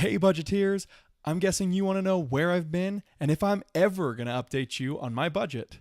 Hey, budgeteers, I'm guessing you want to know where I've been and if I'm ever going to update you on my budget.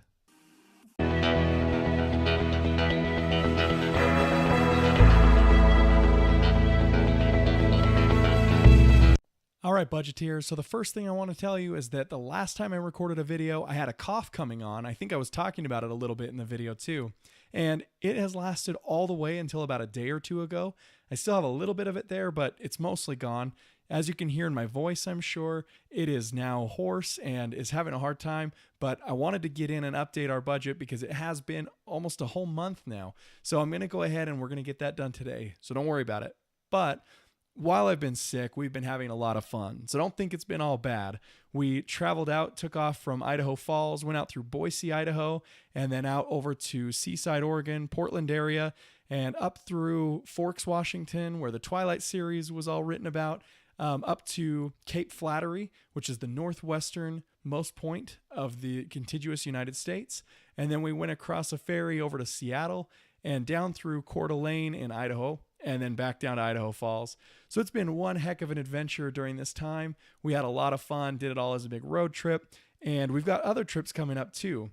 All right, budgeteers. So the first thing I want to tell you is that the last time I recorded a video, I had a cough coming on. I think I was talking about it a little bit in the video too. And it has lasted all the way until about a day or two ago. I still have a little bit of it there, but it's mostly gone. As you can hear in my voice, I'm sure it is now hoarse and is having a hard time, but I wanted to get in and update our budget because it has been almost a whole month now. So I'm going to go ahead and we're going to get that done today. So don't worry about it. But while I've been sick, we've been having a lot of fun. So don't think it's been all bad. We traveled out, took off from Idaho Falls, went out through Boise, Idaho, and then out over to Seaside, Oregon, Portland area, and up through Forks, Washington, where the Twilight series was all written about, up to Cape Flattery, which is the northwesternmost point of the contiguous United States. And then we went across a ferry over to Seattle and down through Coeur d'Alene in Idaho, and then back down to Idaho Falls. So it's been one heck of an adventure during this time. We had a lot of fun, did it all as a big road trip, and we've got other trips coming up too.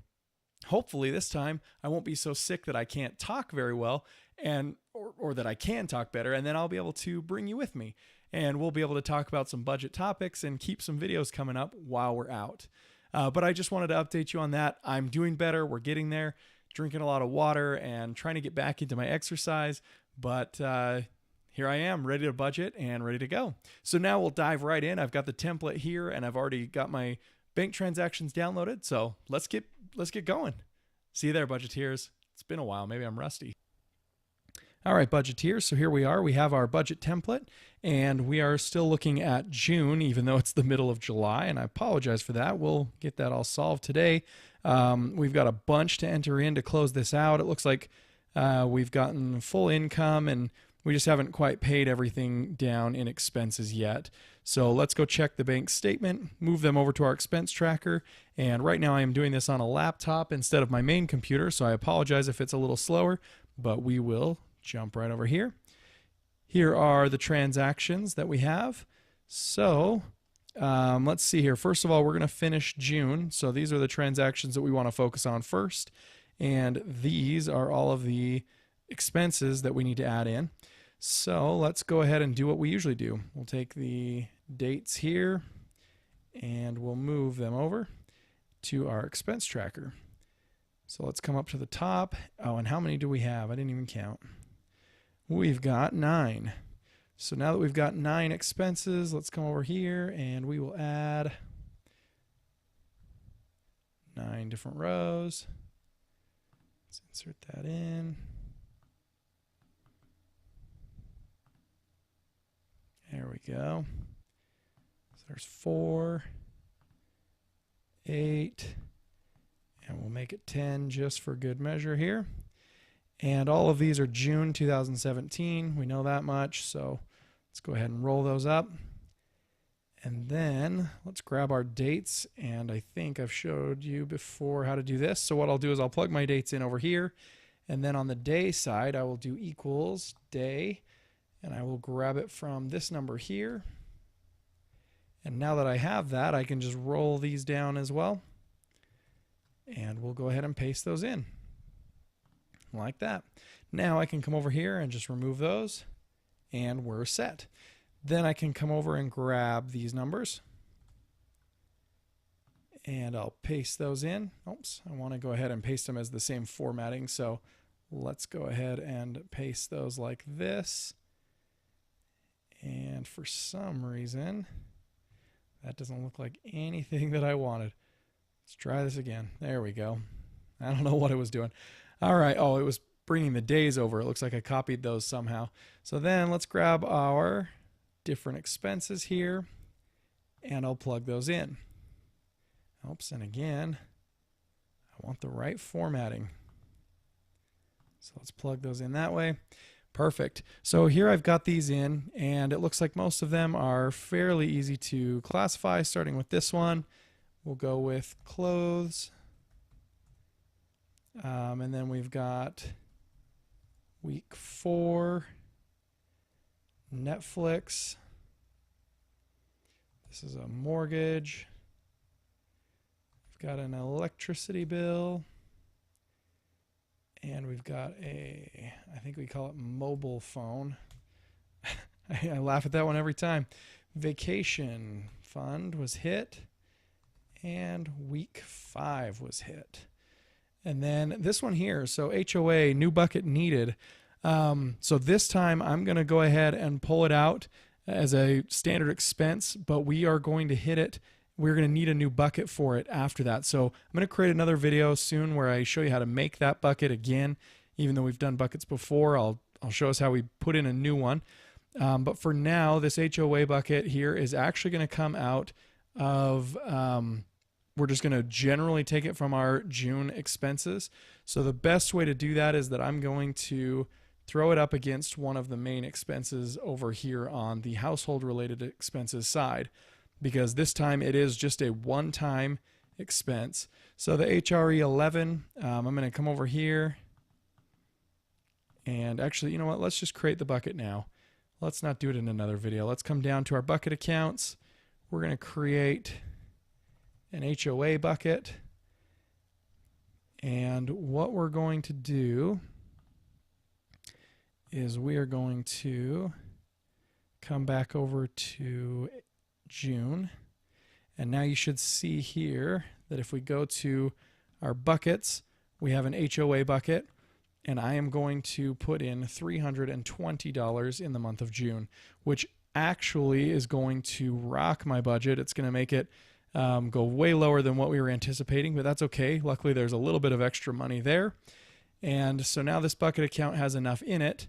Hopefully this time I won't be so sick that I can't talk very well and or that I can talk better, and then I'll be able to bring you with me. And we'll be able to talk about some budget topics and keep some videos coming up while we're out. But I just wanted to update you on that. I'm doing better. We're getting there, drinking a lot of water and trying to get back into my exercise. But here I am, ready to budget and ready to go. So now we'll dive right in. I've got the template here and I've already got my bank transactions downloaded. So let's get going. See you there, budgeteers. It's been a while. Maybe I'm rusty. All right, budgeteers. So here we are. We have our budget template and we are still looking at June, even though it's the middle of July. And I apologize for that. We'll get that all solved today. We've got a bunch to enter in to close this out. It looks like we've gotten full income and we just haven't quite paid everything down in expenses yet. So let's go check the bank statement, move them over to our expense tracker. And right now I am doing this on a laptop instead of my main computer. So I apologize if it's a little slower, but we will jump right over here. Here are the transactions that we have. So let's see here. First of all, we're going to finish June. So these are the transactions that we want to focus on first. And these are all of the expenses that we need to add in. So let's go ahead and do what we usually do. We'll take the dates here and we'll move them over to our expense tracker. So let's come up to the top. Oh, and how many do we have? I didn't even count. We've got 9. So now that we've got 9 expenses, let's come over here and we will add 9 different rows. Let's insert that in. There we go. So there's 4, 8, and we'll make it 10 just for good measure here. And all of these are June 2017. We know that much, so let's go ahead and roll those up. And then let's grab our dates, and I think I've showed you before how to do this. So what I'll do is I'll plug my dates in over here, and then on the day side I will do equals day, and I will grab it from this number here. And now that I have that, I can just roll these down as well, and we'll go ahead and paste those in like that. Now I can come over here and just remove those, and we're set. Then I can come over and grab these numbers and I'll paste those in. Oops, I want to go ahead and paste them as the same formatting. So let's go ahead and paste those like this. And for some reason, that doesn't look like anything that I wanted. Let's try this again. There we go. I don't know what it was doing. All right. Oh, it was bringing the days over. It looks like I copied those somehow. So then let's grab our different expenses here and I'll plug those in. Oops, and again, I want the right formatting. So let's plug those in that way. Perfect. So here I've got these in and it looks like most of them are fairly easy to classify, starting with this one. We'll go with clothes. And then we've got week 4, Netflix, This is a mortgage. We've got an electricity bill. And we've got a, I think we call it mobile phone. I laugh at that one every time. Vacation fund was hit. And week 5 was hit. And then this one here, so HOA, new bucket needed. So this time I'm going to go ahead and pull it out as a standard expense, but we are going to hit it. We're going to need a new bucket for it after that. So I'm going to create another video soon where I show you how to make that bucket again. Even though we've done buckets before, I'll show us how we put in a new one. But for now, this HOA bucket here is actually going to come out of, we're just going to generally take it from our June expenses. So the best way to do that is that I'm going to throw it up against one of the main expenses over here on the household related expenses side, because this time it is just a one-time expense. So the HRE 11, I'm going to come over here and actually, you know what, let's just create the bucket now. Let's not do it in another video. Let's come down to our bucket accounts. We're going to create an HOA bucket. And what we're going to do is we are going to come back over to June. And now you should see here that if we go to our buckets, we have an HOA bucket. And I am going to put in $320 in the month of June, which actually is going to rock my budget. It's going to make it go way lower than what we were anticipating, but that's okay. Luckily, there's a little bit of extra money there. And so now this bucket account has enough in it,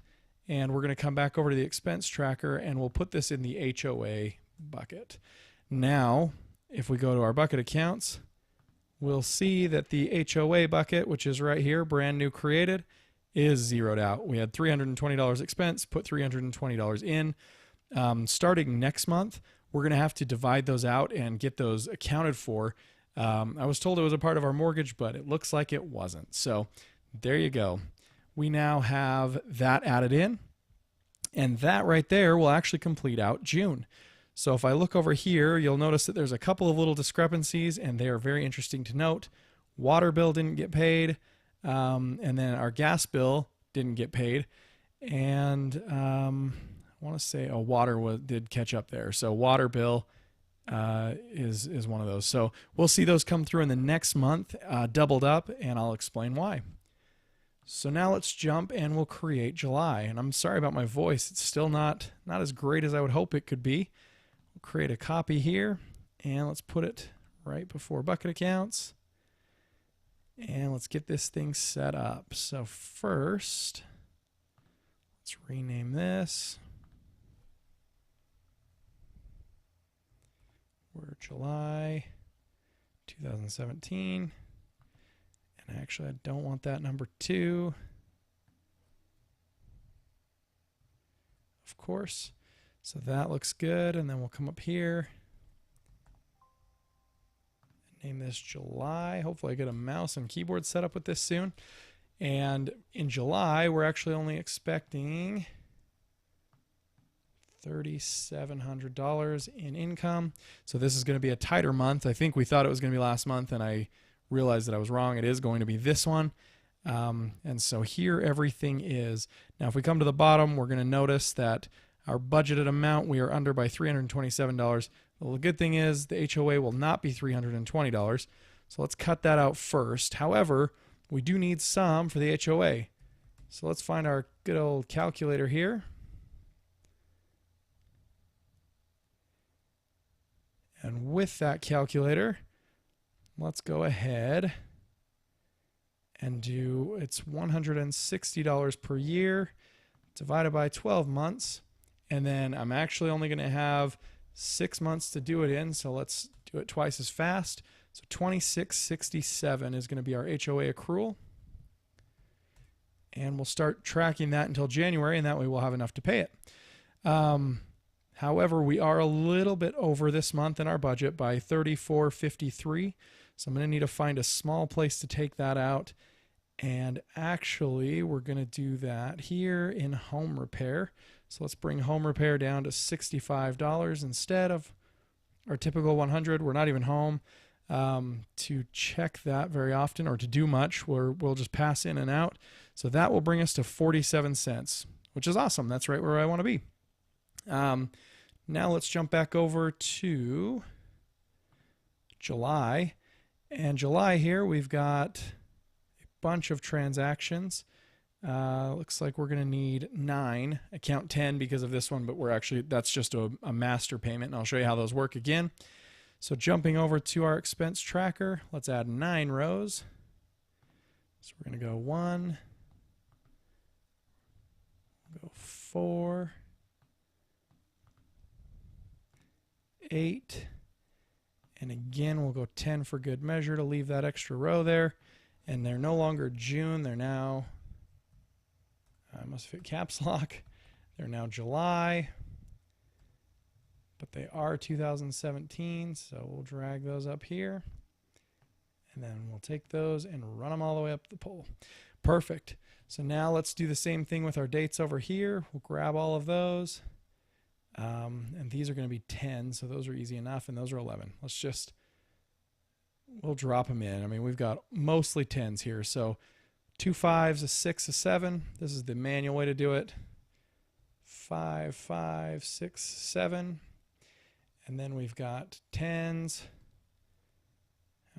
and we're going to come back over to the expense tracker and we'll put this in the HOA bucket. Now, if we go to our bucket accounts, we'll see that the HOA bucket, which is right here, brand new created, is zeroed out. We had $320 expense, put $320 in. Starting next month, we're going to have to divide those out and get those accounted for. I was told it was a part of our mortgage, but it looks like it wasn't. So there you go. We now have that added in, and that right there will actually complete out June. So if I look over here, you'll notice that there's a couple of little discrepancies, and they are very interesting to note. Water bill didn't get paid, and then our gas bill didn't get paid, and I want to say water did catch up there. So water bill is one of those. So we'll see those come through in the next month, doubled up, and I'll explain why. So now let's jump and we'll create July. And I'm sorry about my voice. It's still not as great as I would hope it could be. We'll create a copy here, and let's put it right before bucket accounts. And let's get this thing set up. So first, let's rename this. We're July 2017. And actually, I don't want that number 2. Of course. So that looks good. And then we'll come up here. Name this July. Hopefully I get a mouse and keyboard set up with this soon. And in July, we're actually only expecting $3,700 in income. So this is going to be a tighter month. I think we thought it was going to be last month, and I realized that I was wrong. It is going to be this one. And so here everything is. Now if we come to the bottom, we're going to notice that our budgeted amount, we are under by $327. Well, the good thing is the HOA will not be $320. So let's cut that out first. However, we do need some for the HOA. So let's find our good old calculator here. And with that calculator, let's go ahead and do, it's $160 per year divided by 12 months. And then I'm actually only going to have 6 months to do it in, so let's do it twice as fast. So $26.67 is going to be our HOA accrual. And we'll start tracking that until January, and that way we'll have enough to pay it. However, we are a little bit over this month in our budget by $34.53. So I'm going to need to find a small place to take that out. And actually, we're going to do that here in home repair. So let's bring home repair down to $65 instead of our typical 100. We're not even home to check that very often or to do much. We'll just pass in and out. So that will bring us to 47 cents, which is awesome. That's right where I want to be. Now let's jump back over to July. And July here, we've got a bunch of transactions. Looks like we're going to need 9. I count 10 because of this one, but that's just a master payment, and I'll show you how those work again. So jumping over to our expense tracker, let's add 9 rows. So we're going to go 1, go 4, 8, and again we'll go 10 for good measure to leave that extra row there. And they're no longer June, they're now, I must fit caps lock, they're now July, but they are 2017, so we'll drag those up here, and then we'll take those and run them all the way up the pole. Perfect. So now let's do the same thing with our dates over here. We'll grab all of those. And these are going to be 10, so those are easy enough, and those are 11. We'll drop them in. I mean, we've got mostly 10s here, so 2 5s, a 6, a 7. This is the manual way to do it. 5, 5, 6, 7. And then we've got 10s.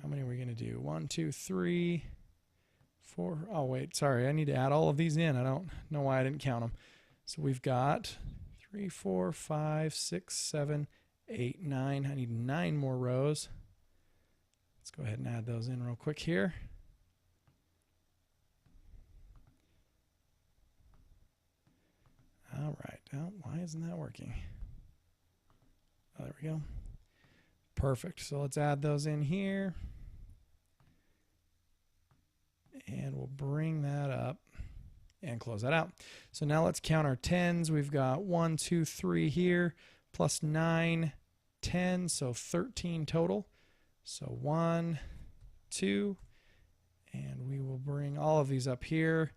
How many are we going to do? 1, 2, 3, 4. Oh, wait, sorry. I need to add all of these in. I don't know why I didn't count them. So we've got 3, 4, 5, 6, 7, 8, 9. I need 9 more rows. Let's go ahead and add those in real quick here. All right. Oh, why isn't that working? Oh, there we go. Perfect. So let's add those in here. And we'll bring that up and close that out. So now let's count our 10s. We've got 1, 2, 3 here, plus 9, 10, so 13 total. So 1, 2, and we will bring all of these up here.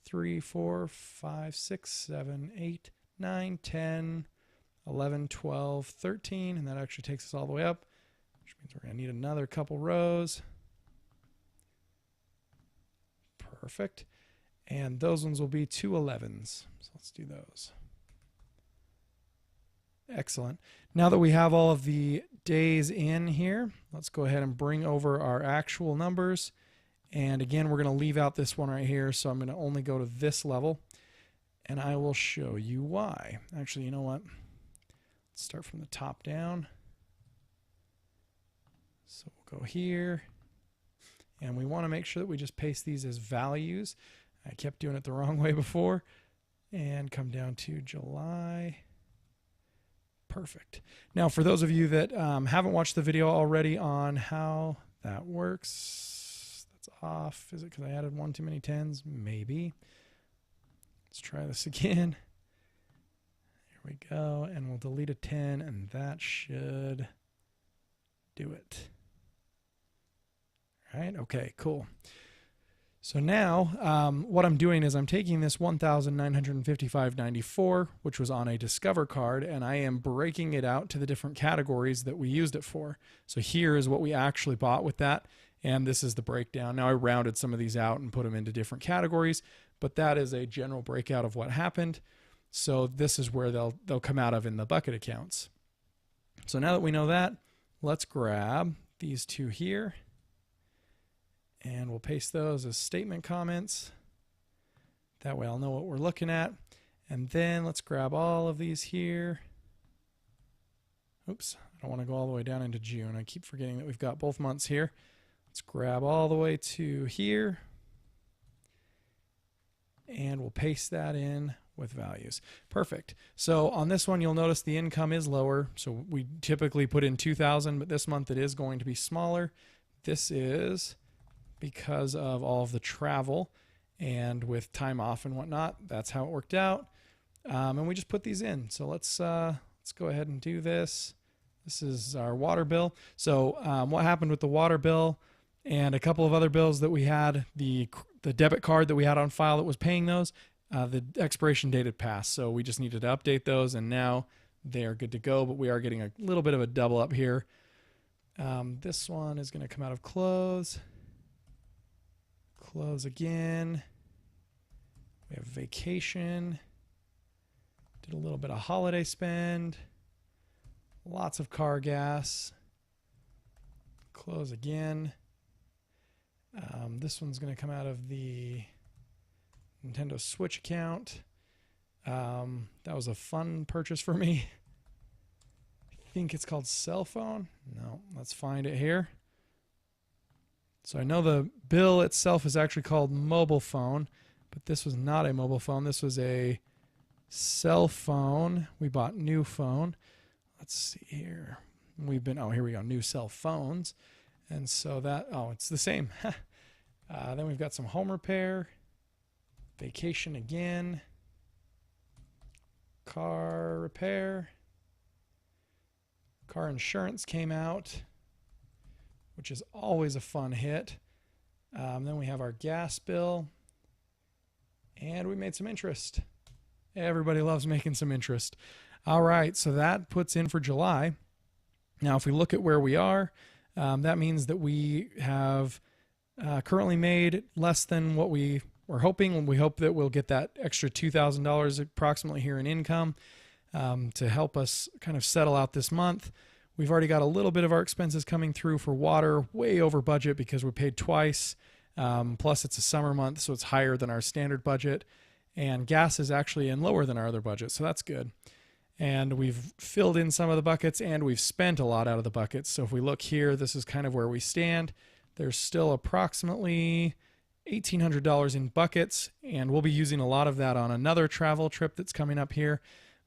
3, 4, 5, 6, 7, 8, 9, 10, 11, 12, 13, and that actually takes us all the way up, which means we're going to need another couple rows. Perfect. And those ones will be 2 11s. So let's do those. Excellent. Now that we have all of the days in here, let's go ahead and bring over our actual numbers. And again, we're going to leave out this one right here. So I'm going to only go to this level, and I will show you why. Actually, you know what? Let's start from the top down. So we'll go here, and we want to make sure that we just paste these as values. I kept doing it the wrong way before. And come down to July. Perfect. Now, for those of you that haven't watched the video already on how that works, that's off. Is it because I added 1 too many 10s? Maybe. Let's try this again. Here we go. And we'll delete a 10, and that should do it. All right. Okay, cool. So now what I'm doing is I'm taking this 1,955.94, which was on a Discover card, and I am breaking it out to the different categories that we used it for. So here is what we actually bought with that, and this is the breakdown. Now I rounded some of these out and put them into different categories, but that is a general breakout of what happened. So this is where they'll come out of in the bucket accounts. So now that we know that, let's grab these two here. And we'll paste those as statement comments. That way I'll know what we're looking at. And then let's grab all of these here. Oops, I don't want to go all the way down into June. I keep forgetting that we've got both months here. Let's grab all the way to here. And we'll paste that in with values. Perfect. So on this one, you'll notice the income is lower. So we typically put in 2,000, but this month it is going to be smaller. This is because of all of the travel and with time off and whatnot. That's how it worked out. And we just put these in. So let's go ahead and do this. This is our water bill. So what happened with the water bill and a couple of other bills that we had, the debit card that we had on file that was paying those, the expiration date had passed. So we just needed to update those, and now they are good to go, but we are getting a little bit of a double up here. This one is going to come out of close. Close again. We have vacation. Did a little bit of holiday spend. Lots of car gas. Close again. This one's going to come out of the Nintendo Switch account. That was a fun purchase for me. I think it's called cell phone. No, let's find it here. So I know the bill itself is actually called mobile phone, but this was not a mobile phone. This was a cell phone. We bought new phone. Let's see here. Here we go, new cell phones. And so it's the same. Then we've got some home repair, vacation again, car repair, car insurance came out, which is always a fun hit. Then we have our gas bill, and we made some interest. Everybody loves making some interest. All right, so that puts in for July. Now, if we look at where we are, that means that we have currently made less than what we were hoping. We hope that we'll get that extra $2,000 approximately here in income to help us kind of settle out this month. We've already got a little bit of our expenses coming through for water, way over budget because we paid twice. Plus, it's a summer month, so it's higher than our standard budget. And gas is actually in lower than our other budget, so that's good. And we've filled in some of the buckets, and we've spent a lot out of the buckets. So if we look here, this is kind of where we stand. There's still approximately $1,800 in buckets, and we'll be using a lot of that on another travel trip that's coming up here.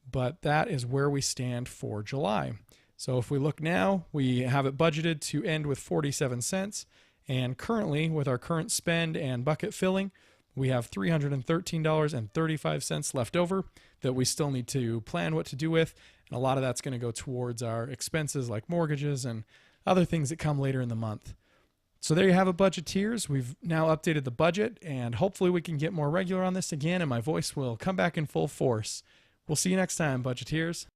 But that is where we stand for July. So if we look now, we have it budgeted to end with 47 cents. And currently, with our current spend and bucket filling, we have $313.35 left over that we still need to plan what to do with. And a lot of that's going to go towards our expenses like mortgages and other things that come later in the month. So there you have it, Budgeteers. We've now updated the budget, and hopefully we can get more regular on this again, and my voice will come back in full force. We'll see you next time, Budgeteers.